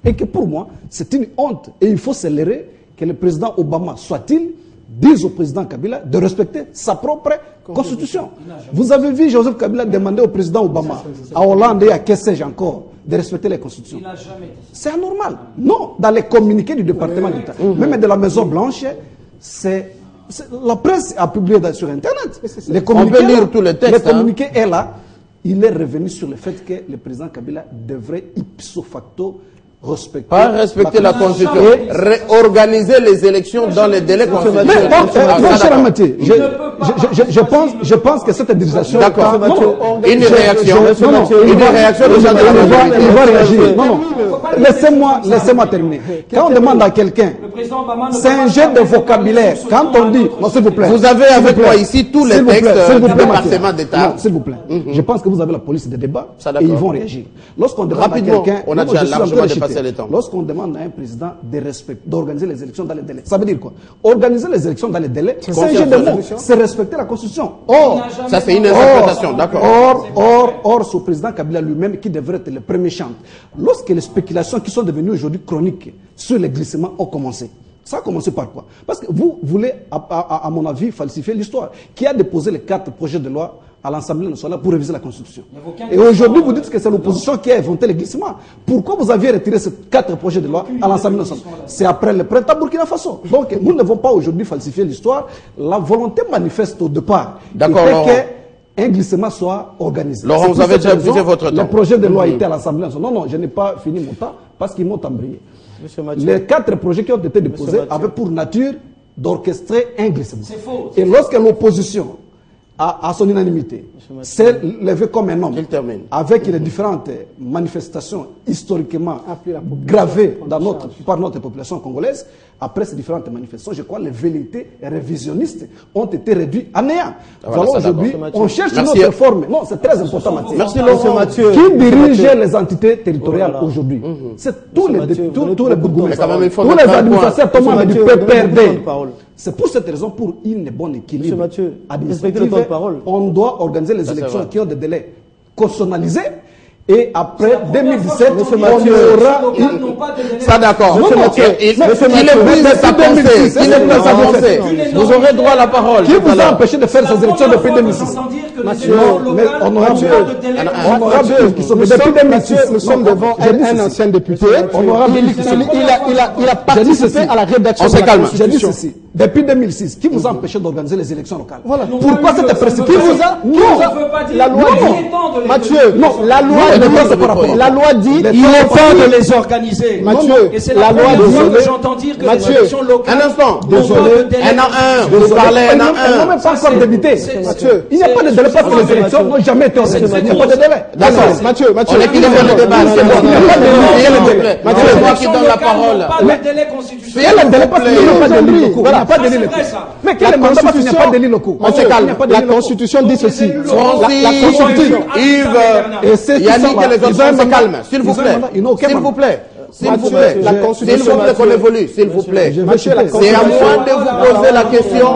Et que pour moi, c'est une honte. Et il faut célébrer que le président Obama, soit-il, dise au président Kabila de respecter sa propre constitution. Vous avez vu Joseph Kabila demander au président Obama, à Hollande et à que sais-je encore, de respecter les constitutions. C'est anormal. Non, dans les communiqués du département d'État, même de la Maison Blanche, la presse a publié sur Internet. On peut lire tous les textes. Le communiqué est là. Il est revenu sur le fait que le président Kabila devrait ipso facto respecter la Constitution, réorganiser les élections dans les délais constitutionnels. Mon cher Mathieu, je pense que cette administration... D'accord. Une réaction. Une réaction de il va réagir. Non. Laissez-moi terminer. Quand on demande à quelqu'un, c'est un jeu de vocabulaire. Quand on dit... Non, s'il vous plaît. Vous avez avec moi ici tous les textes du département d'État. S'il vous plaît. Je pense que vous avez la police de débat et ils vont réagir. Lorsqu'on demande à quelqu'un... On a déjà largement dépassé le temps. Lorsqu'on demande à un président d'organiser les élections dans les délais, ça veut dire quoi? Organiser les élections dans les délais, c'est un jeu de mots, c'est respecter la Constitution. Or, ça c'est une interprétation, d'accord. Or, ce président Kabila lui-même qui devrait être le premier chante. Lorsque les spéculations qui sont devenues aujourd'hui chroniques sur les glissements ont commencé. Ça a commencé par quoi? Parce que vous voulez, à mon avis, falsifier l'histoire. Qui a déposé les 4 projets de loi à l'Assemblée nationale pour réviser la Constitution? Et aujourd'hui, vous dites que c'est l'opposition qui a inventé les glissements. Pourquoi vous aviez retiré ces 4 projets de loi à l'Assemblée nationale? C'est après le printemps Burkina Faso. Donc, nous ne devons pas aujourd'hui falsifier l'histoire. La volonté manifeste au départ. D'accord, qu'un glissement soit organisé. Laurent, vous avez déjà épuisé votre temps. Le projet de loi était à l'Assemblée nationale. Non, je n'ai pas fini mon temps parce qu'ils m'ont embrayé. Les 4 projets qui ont été déposés avaient pour nature d'orchestrer un glissement. Et lorsque l'opposition, à son unanimité, s'est levé comme un homme, avec les différentes manifestations historiquement gravées par notre population congolaise, après ces différentes manifestations, je crois que les velléités révisionnistes ont été réduites à néant. Voilà, aujourd'hui, on cherche une autre forme. Non, c'est très important, Mathieu. Merci, Mathieu. Qui dirige les entités territoriales aujourd'hui? C'est tous les bourgmestres, tous les administrateurs du PPRD. C'est pour cette raison, pour une bonne équilibre administratif, on doit organiser les élections qui ont des délais constitutionnalisés. Et après 2017, on aura... Ça d'accord. Il épuise sa pensée. Vous aurez droit à la parole. Qui vous a empêché de faire ces élections depuis 2006? Mathieu, on aura vu qui sont depuis 2006. Nous sommes devant un ancien député. Il a participé à la rédaction de la Constitution. J'ai dit ceci. Depuis 2006, qui vous a empêché d'organiser les élections locales? Pourquoi cette précipitation? Non, la loi dit... Mathieu, non, la loi dit... Il est temps de les organiser. Mathieu, et c'est la première fois que j'entends dire que les élections locales... Un instant, désolé, un à un, vous parlez un à un. Elles n'ont même pas encore débuté. Mathieu, il n'y a pas de délai parce que les élections n'ont jamais été organisées. Il n'y a pas de délai. D'accord, Mathieu. On équilibre le débat, c'est bon. Il n'y a pas de délai. Mathieu, c'est moi qui donne la parole. Pas de délai constitutionnel. Il y a le délai parce qu'il n'y a pas de délai locaux. Il n'y a pas de délai locaux. Mais quel est le mandat parce qu'il n'y a pas de délai locaux? La Constitution dit ceci. Yves, Yannick et les autres se calment. S'il vous plaît. S'il vous plaît. S'il vous plaît. La Constitution qu'on évolue, s'il vous plaît. C'est à moi de vous poser la question.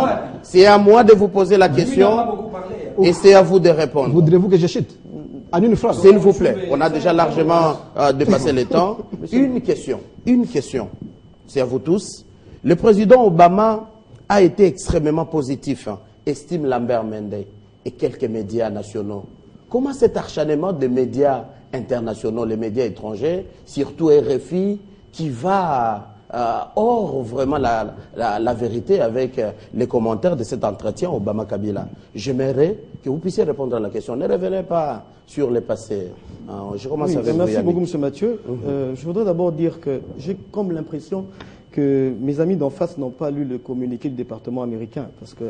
C'est à moi de vous poser la question. Et c'est à vous de répondre. Voudrez-vous que je chute en une phrase? S'il vous plaît. On a déjà largement dépassé le temps. Une question. C'est à vous tous. Le président Obama a été extrêmement positif, estime Lambert Mende et quelques médias nationaux. Comment cet acharnement des médias internationaux, les médias étrangers, surtout RFI, qui va hors vraiment la vérité avec les commentaires de cet entretien Obama-Kabila? J'aimerais que vous puissiez répondre à la question. Ne revenez pas sur le passé. Je commence avec vous, merci Yannick. beaucoup, M. Mathieu. Je voudrais d'abord dire que j'ai comme l'impression que mes amis d'en face n'ont pas lu le communiqué du département américain. Parce que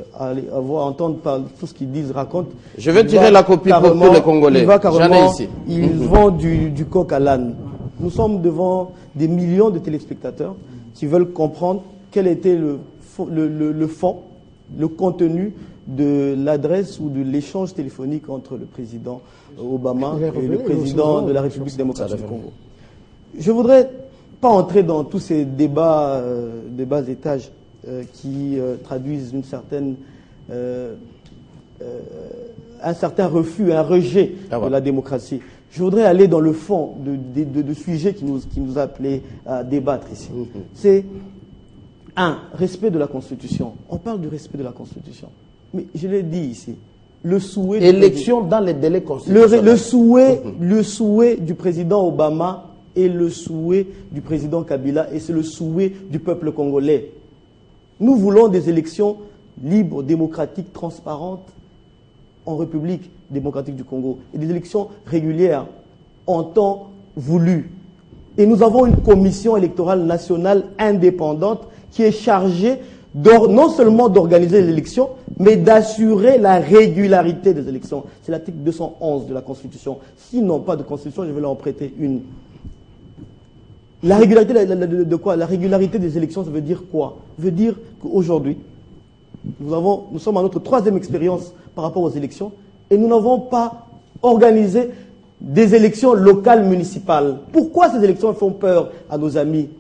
entendre parler tout ce qu'ils disent, racontent... Je vais tirer la copie pour tous les Congolais. J'en ai ici. Ils vendent du coq à l'âne. Nous sommes devant des millions de téléspectateurs qui veulent comprendre quel était le fond, le contenu de l'adresse ou de l'échange téléphonique entre le président Obama et le président de la République démocratique du Congo. Je voudrais pas entrer dans tous ces débats de bas étage qui traduisent une certaine, un certain refus, un rejet de la démocratie. Je voudrais aller dans le fond de sujet qui nous a appelé à débattre ici. C'est respect de la Constitution. On parle du respect de la Constitution. Mais je l'ai dit ici, le souhait... Élection dans les délais constitutionnels. Le souhait du président Obama est le souhait du président Kabila et c'est le souhait du peuple congolais. Nous voulons des élections libres, démocratiques, transparentes en République démocratique du Congo et des élections régulières en temps voulu. Et nous avons une commission électorale nationale indépendante qui est chargée non seulement d'organiser l'élection, mais d'assurer la régularité des élections. C'est l'article 211 de la Constitution. S'ils n'ont pas de Constitution, je vais leur en prêter une. La régularité de quoi? La régularité des élections, ça veut dire quoi? Ça veut dire qu'aujourd'hui, nous sommes à notre 3e expérience par rapport aux élections et nous n'avons pas organisé des élections locales municipales. Pourquoi ces élections font peur à nos amis?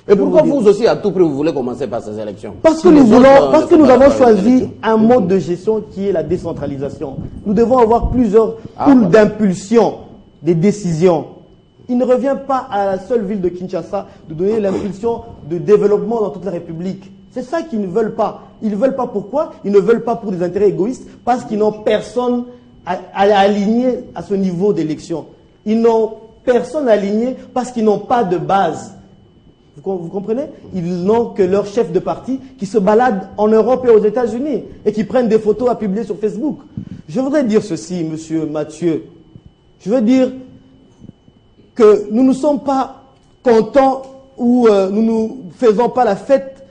Et pourquoi vous aussi, à tout prix, vous voulez commencer par ces élections? Parce que nous avons choisi un mode de gestion qui est la décentralisation. Nous devons avoir plusieurs poules d'impulsion des décisions. Il ne revient pas à la seule ville de Kinshasa de donner l'impulsion de développement dans toute la République. C'est ça qu'ils ne veulent pas. Ils ne veulent pas pourquoi? Ils ne veulent pas pour des intérêts égoïstes, parce qu'ils n'ont personne à aligner à ce niveau d'élection. Ils n'ont personne aligné parce qu'ils n'ont pas de base. Vous comprenez? Ils n'ont que leur chef de parti qui se balade en Europe et aux États-Unis et qui prennent des photos à publier sur Facebook. Je voudrais dire ceci, monsieur Mathieu. Je veux dire que nous ne sommes pas contents ou nous ne faisons pas la fête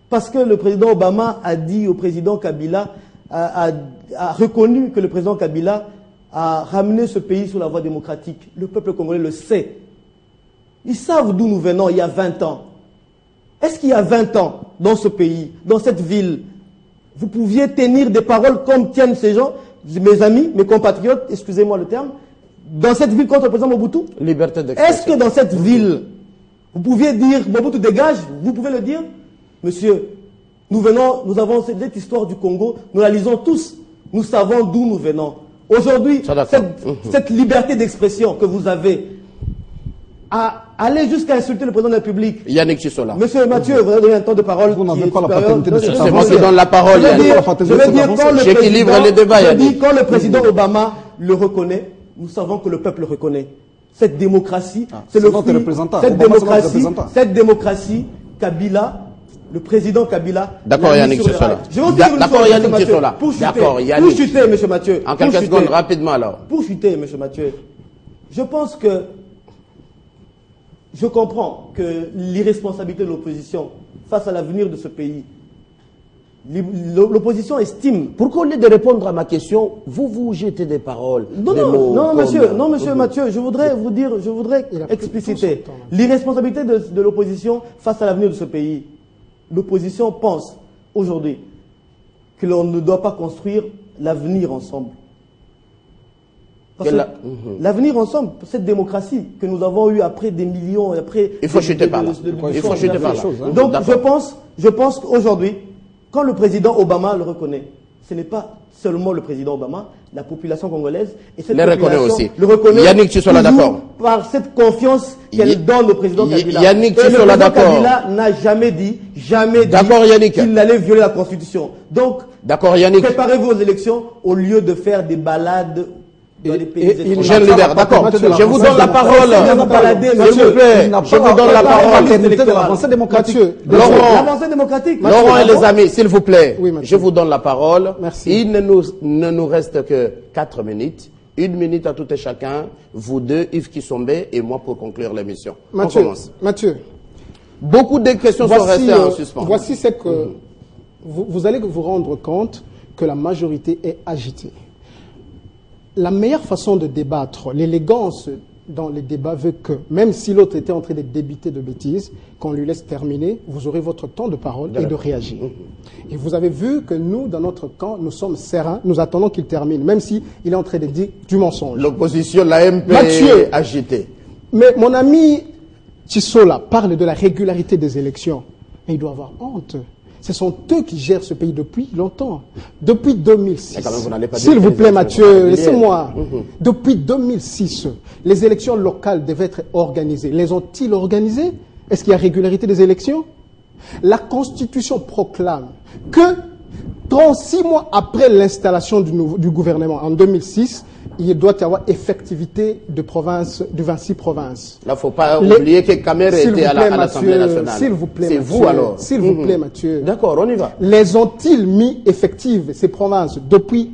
parce que le président Obama a dit au président Kabila, a reconnu que le président Kabila a ramené ce pays sur la voie démocratique. Le peuple congolais le sait. Ils savent d'où nous venons il y a 20 ans. Est-ce qu'il y a 20 ans, dans ce pays, dans cette ville, vous pouviez tenir des paroles comme tiennent ces gens, mes amis, mes compatriotes, excusez-moi le terme, dans cette ville contre le président Mobutu? Liberté d'expression. Est-ce que dans cette ville, vous pouviez dire Mobutu dégage? Vous pouvez le dire? Monsieur, nous avons cette histoire du Congo, nous la lisons tous, nous savons d'où nous venons. Aujourd'hui, cette liberté d'expression que vous avez, à aller jusqu'à insulter le président de la République. Yannick Chisola. Monsieur Mathieu, vous avez donné un temps de parole. Vous n'avez pas la paternité de cette C'est moi qui donne la parole, Yannick. J'équilibre le débat, Yannick. Quand le président Obama le reconnaît, nous savons que le peuple le reconnaît. Cette démocratie, c'est le fruit. Cette démocratie, Kabila, le président Kabila. D'accord, Yannick Chisola. D'accord, Yannick Chisola. Pour chuter, monsieur Mathieu. En quelques secondes, rapidement alors. Pour chuter, monsieur Mathieu, je pense que je comprends que l'irresponsabilité de l'opposition face à l'avenir de ce pays, l'opposition estime. Pourquoi au lieu de répondre à ma question, vous jetez des paroles? Non, monsieur Mathieu, je voudrais expliciter. L'irresponsabilité de l'opposition face à l'avenir de ce pays. L'opposition pense aujourd'hui que l'on ne doit pas construire l'avenir ensemble. L'avenir ensemble, cette démocratie que nous avons eue après des millions, après... Il faut chuter par là. Donc je pense qu'aujourd'hui, quand le président Obama le reconnaît, ce n'est pas seulement le président Obama, la population congolaise et cette population le reconnaît. Yannick, tu sois d'accord. Par cette confiance qu'elle donne au président Kabila. Yannick, tu sois d'accord. Kabila n'a jamais dit qu'il allait violer la Constitution. Donc, préparez-vous aux élections au lieu de faire des balades dans les pays étrangers. D'accord. Je vous donne la parole. S'il vous plaît. Je vous donne la parole. L'avancée démocratique. Laurent et les amis, s'il vous plaît. Je vous donne la parole. Il ne nous reste que 4 minutes. 1 minute à tout et chacun. Vous deux, Yves Kissombe et moi pour conclure l'émission. On commence. Mathieu. Beaucoup de questions sont restées en suspens. Voici ce que vous allez vous rendre compte que la majorité est agitée. La meilleure façon de débattre, l'élégance dans les débats veut que, même si l'autre était en train de débiter de bêtises, qu'on lui laisse terminer, vous aurez votre temps de parole et de réagir. Et vous avez vu que nous, dans notre camp, nous sommes sereins, nous attendons qu'il termine, même s'il est en train de dire du mensonge. L'opposition, la MP, est agitée. Mais mon ami Chisola parle de la régularité des élections. Et il doit avoir honte. Ce sont eux qui gèrent ce pays depuis longtemps. Depuis 2006. Même, s'il vous plaît, Mathieu, laissez-moi. Depuis 2006, les élections locales devaient être organisées. Les ont-ils organisées? Est-ce qu'il y a régularité des élections? La Constitution proclame que 36 mois après l'installation du gouvernement, en 2006, il doit y avoir effectivité de 26 provinces. Là, il ne faut pas oublier que Kamere était à l'Assemblée nationale. S'il vous plaît, c'est vous alors. S'il vous plaît, Mathieu. D'accord, on y va. Les ont-ils mis effectives, ces provinces, depuis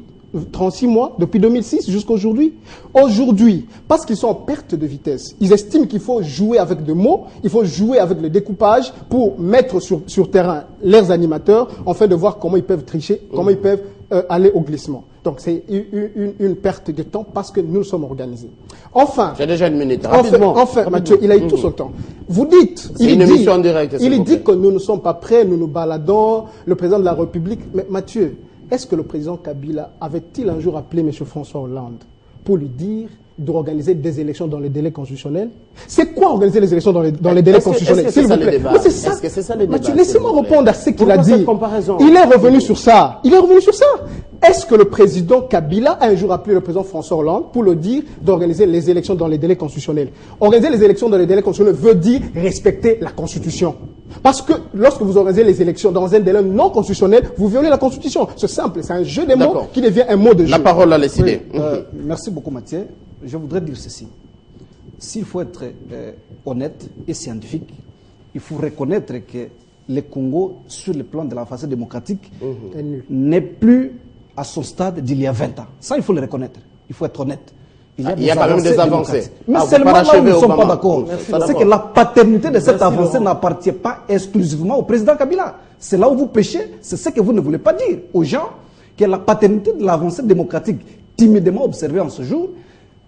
36 mois, depuis 2006 jusqu'à aujourd'hui? Aujourd'hui, parce qu'ils sont en perte de vitesse, ils estiment qu'il faut jouer avec des mots, il faut jouer avec le découpage pour mettre sur terrain leurs animateurs, afin de voir comment ils peuvent tricher, comment ils peuvent aller au glissement. Donc c'est une perte de temps parce que nous sommes organisés. Enfin, j'ai déjà une minute. Rapidement. Enfin, Mathieu, il a eu tout son temps. Vous dites, il dit que nous ne sommes pas prêts, nous nous baladons, le président de la République. Mais Mathieu, est-ce que le président Kabila avait-il un jour appelé M. François Hollande pour lui dire d'organiser des élections dans les délais constitutionnels? C'est quoi organiser les élections dans les délais constitutionnels? S'il vous plaît. C'est ça. Est-ce que c'est ça le débat? Laissez-moi répondre à ce qu'il a dit. Il est revenu sur ça. Il est revenu sur ça. Est-ce que le président Kabila a un jour appelé le président François Hollande pour le dire d'organiser les élections dans les délais constitutionnels? Organiser les élections dans les délais constitutionnels veut dire respecter la Constitution. Parce que lorsque vous organisez les élections dans un délai non constitutionnel, vous violez la Constitution. C'est simple, c'est un jeu de mots qui devient un mot de jeu. La parole à décider. Oui. Merci beaucoup Mathieu. Je voudrais dire ceci. S'il faut être honnête et scientifique, il faut reconnaître que le Congo, sur le plan de la phase démocratique, n'est plus à son stade d'il y a 20 ans. Ça, il faut le reconnaître. Il faut être honnête. Il y a quand même des avancées. Mais seulement là où nous ne sommes pas d'accord. C'est que la paternité de cette avancée n'appartient pas exclusivement au président Kabila. C'est là où vous péchez. C'est ce que vous ne voulez pas dire aux gens, que la paternité de l'avancée démocratique, timidement observée en ce jour,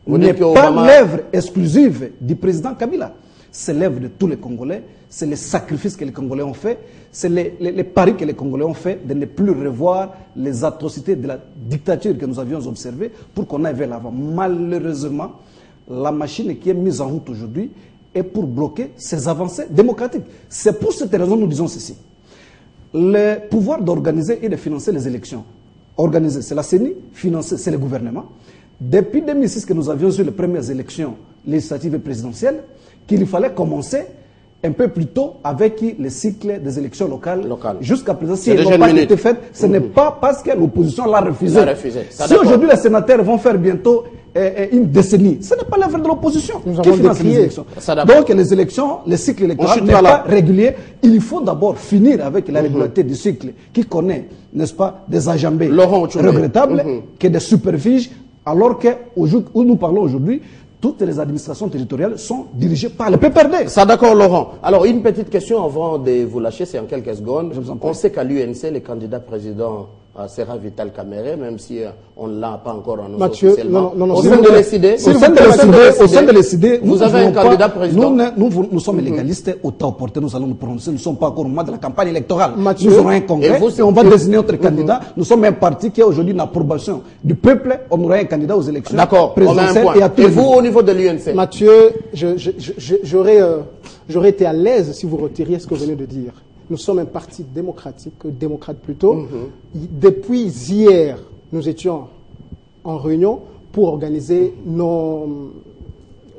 n'est pas l'œuvre exclusive du président Kabila. C'est l'œuvre de tous les Congolais, c'est les sacrifices que les Congolais ont fait, c'est les paris que les Congolais ont fait de ne plus revoir les atrocités de la dictature que nous avions observées pour qu'on aille vers l'avant. Malheureusement, la machine qui est mise en route aujourd'hui est pour bloquer ces avancées démocratiques. C'est pour cette raison que nous disons ceci. Le pouvoir d'organiser et de financer les élections. Organiser, c'est la CENI, financer, c'est le gouvernement. Depuis 2006 que nous avions eu les premières élections législatives et présidentielles, qu'il fallait commencer un peu plus tôt avec le cycle des élections locales. Jusqu'à présent, si elles n'ont pas été faites, ce n'est pas parce que l'opposition l'a refusé. Si aujourd'hui les sénateurs vont faire bientôt une décennie, ce n'est pas l'œuvre de l'opposition qui finance les élections. Donc les élections, le cycle électoral n'est pas régulier. Il faut d'abord finir avec la régularité du cycle qui connaît, n'est-ce pas, des ajambées regrettables, que des superfiges, alors qu'au jour où nous parlons aujourd'hui, toutes les administrations territoriales sont dirigées par le PPRD. Ça d'accord, Laurent. Alors, une petite question avant de vous lâcher, c'est en quelques secondes. On sait qu'à l'UNC, le candidat président sera Vital Kamerhe, même si on ne l'a pas encore annoncé officiellement. Au sein de l'ECD, vous avez un candidat président. Nous sommes légalistes, au temps opportun, nous allons nous prononcer. Nous ne sommes pas encore au moment de la campagne électorale. Nous aurons un congrès et on va désigner notre candidat. Nous sommes un parti qui a aujourd'hui une approbation du peuple. On aura un candidat aux élections présidentielles. Et vous, au niveau de l'UNC? Mathieu, j'aurais été à l'aise si vous retiriez ce que vous venez de dire. Nous sommes un parti démocratique, démocrate plutôt. Depuis hier, nous étions en réunion pour organiser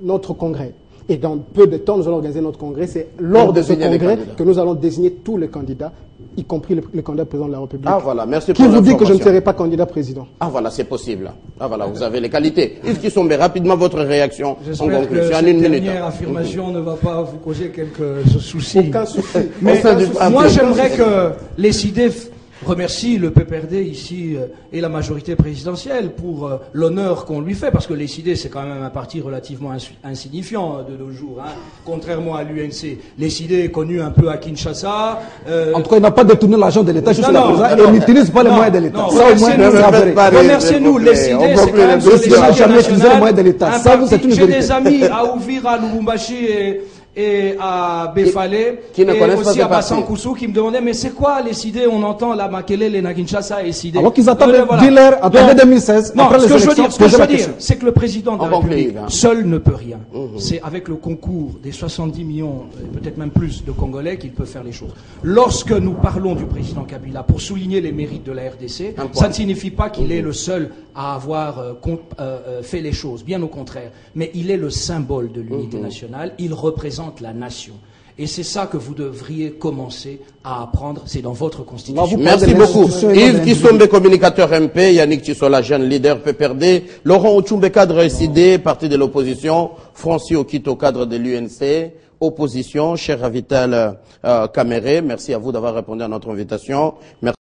notre congrès. Et dans peu de temps, nous allons organiser notre congrès. C'est lors de ce congrès que nous allons désigner tous les candidats, y compris le candidat président de la République. Ah voilà, merci pour l'information. Qui vous dit que je ne serai pas candidat président? Ah voilà, c'est possible. Ah voilà, vous avez les qualités. Yves Kisombe, rapidement votre réaction en conclusion. Cette dernière affirmation ne va pas vous causer quelques soucis. Aucun souci. Mais moi, j'aimerais que les CIDEF remercie le PPRD ici et la majorité présidentielle pour l'honneur qu'on lui fait, parce que les CID, c'est quand même un parti relativement insignifiant de nos jours, hein, contrairement à l'UNC. Les CID est connu un peu à Kinshasa. En tout cas, il n'a pas détourné l'argent de l'État jusqu'à présent et il n'utilise pas les moyens de l'État. Remerciez-nous, les CID, c'est quand même sur les jamais utilisé les moyens de l'État. J'ai des amis à Ouvira, à Lubumbashi et à Befale, qui ne et connaissent pas aussi ce à Bassan parti. Koussou, qui me demandaient, mais c'est quoi les idées? On entend la Makelele et Nakinshasa et Sidé. Alors qu'ils attendent dealer attendez 2016, Non, après ce les que je veux élections, dire, c'est que le président de la On République conclut, hein. seul ne peut rien. C'est avec le concours des 70 millions, peut-être même plus, de Congolais qu'il peut faire les choses. Lorsque nous parlons du président Kabila pour souligner les mérites de la RDC, ça ne signifie pas qu'il est le seul à avoir fait les choses, bien au contraire. Mais il est le symbole de l'unité nationale, il représente la nation. Et c'est ça que vous devriez commencer à apprendre, c'est dans votre constitution. Merci beaucoup. Yves Kisombe, communicateur MP, Yannick Tissola, jeune leader PPRD, Laurent Ochumbe, cadre SID, parti de l'opposition, Francis Okito, cadre de l'UNC, opposition, cher Avital Kamere, merci à vous d'avoir répondu à notre invitation. Merci.